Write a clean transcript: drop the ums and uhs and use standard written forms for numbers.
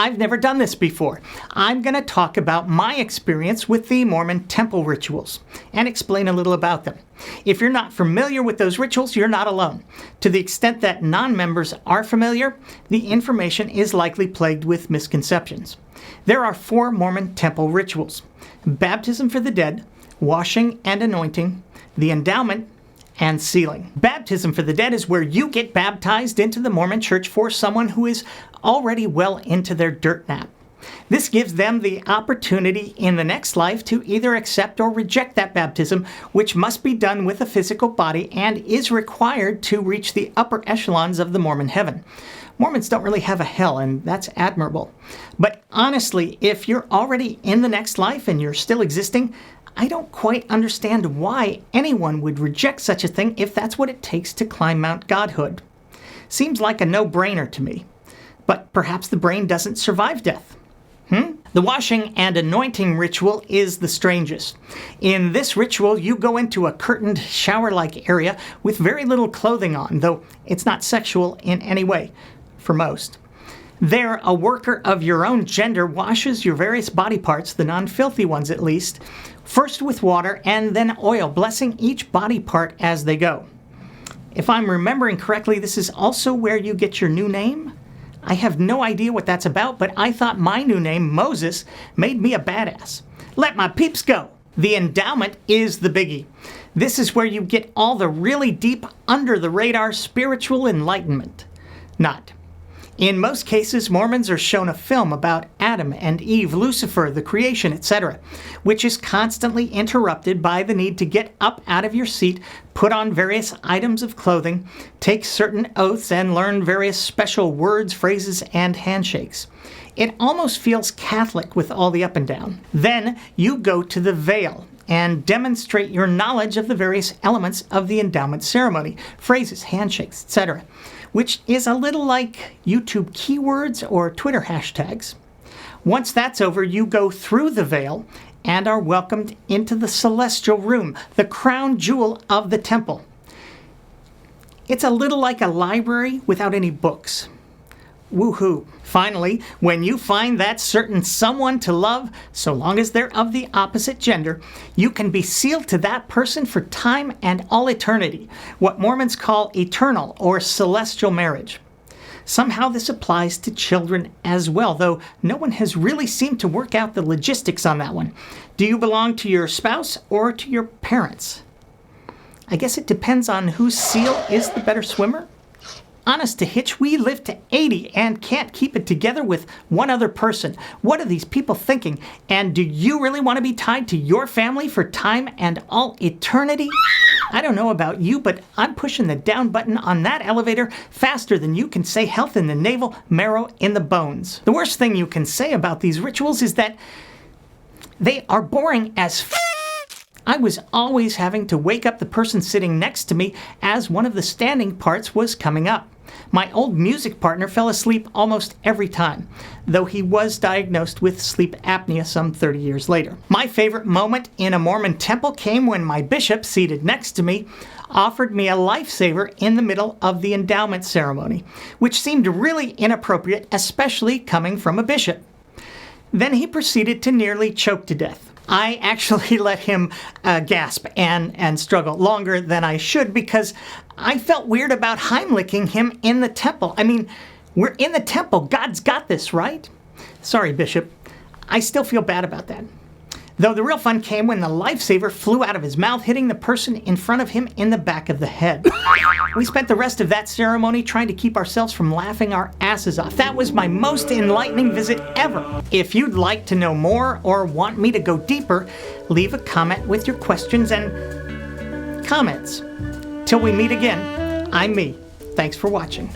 I've never done this before. I'm going to talk about my experience with the Mormon Temple Rituals and explain a little about them. If you're not familiar with those rituals, you're not alone. To the extent that non-members are familiar, the information is likely plagued with misconceptions. There are 4 Mormon Temple Rituals: baptism for the dead, washing and anointing, the endowment, and sealing. Baptism for the dead is where you get baptized into the Mormon Church for someone who is already well into their dirt nap. This gives them the opportunity in the next life to either accept or reject that baptism, which must be done with a physical body and is required to reach the upper echelons of the Mormon heaven. Mormons don't really have a hell, and that's admirable. But honestly, if you're already in the next life and you're still existing, I don't quite understand why anyone would reject such a thing if that's what it takes to climb Mount Godhood. Seems like a no-brainer to me. But perhaps the brain doesn't survive death. The washing and anointing ritual is the strangest. In this ritual, you go into a curtained shower-like area with very little clothing on, though it's not sexual in any way, for most. There, a worker of your own gender washes your various body parts, the non-filthy ones at least, first with water and then oil, blessing each body part as they go. If I'm remembering correctly, this is also where you get your new name? I have no idea what that's about, but I thought my new name, Moses, made me a badass. Let my peeps go! The endowment is the biggie. This is where you get all the really deep, under-the-radar spiritual enlightenment. Not. In most cases, Mormons are shown a film about Adam and Eve, Lucifer, the creation, etc., which is constantly interrupted by the need to get up out of your seat, put on various items of clothing, take certain oaths, and learn various special words, phrases, and handshakes. It almost feels Catholic with all the up and down. Then you go to the veil and demonstrate your knowledge of the various elements of the endowment ceremony, phrases, handshakes, etc., which is a little like YouTube keywords or Twitter hashtags. Once that's over, you go through the veil and are welcomed into the celestial room, the crown jewel of the temple. It's a little like a library without any books. Woohoo! Finally, when you find that certain someone to love, so long as they're of the opposite gender, you can be sealed to that person for time and all eternity, what Mormons call eternal or celestial marriage. Somehow this applies to children as well, though no one has really seemed to work out the logistics on that one. Do you belong to your spouse or to your parents? I guess it depends on whose seal is the better swimmer. Honest to hitch, we live to 80 and can't keep it together with one other person. What are these people thinking? And do you really want to be tied to your family for time and all eternity? I don't know about you, but I'm pushing the down button on that elevator faster than you can say health in the navel, marrow in the bones. The worst thing you can say about these rituals is that they are boring as f***. I was always having to wake up the person sitting next to me as one of the standing parts was coming up. My old music partner fell asleep almost every time, though he was diagnosed with sleep apnea some 30 years later. My favorite moment in a Mormon temple came when my bishop, seated next to me, offered me a lifesaver in the middle of the endowment ceremony, which seemed really inappropriate, especially coming from a bishop. Then he proceeded to nearly choke to death. I actually let him gasp and struggle longer than I should because I felt weird about Heimliching him in the temple. I mean, we're in the temple. God's got this, right? Sorry, Bishop. I still feel bad about that. Though the real fun came when the lifesaver flew out of his mouth, hitting the person in front of him in the back of the head. We spent the rest of that ceremony trying to keep ourselves from laughing our asses off. That was my most enlightening visit ever. If you'd like to know more or want me to go deeper, leave a comment with your questions and comments. Till we meet again, I'm me. Thanks for watching.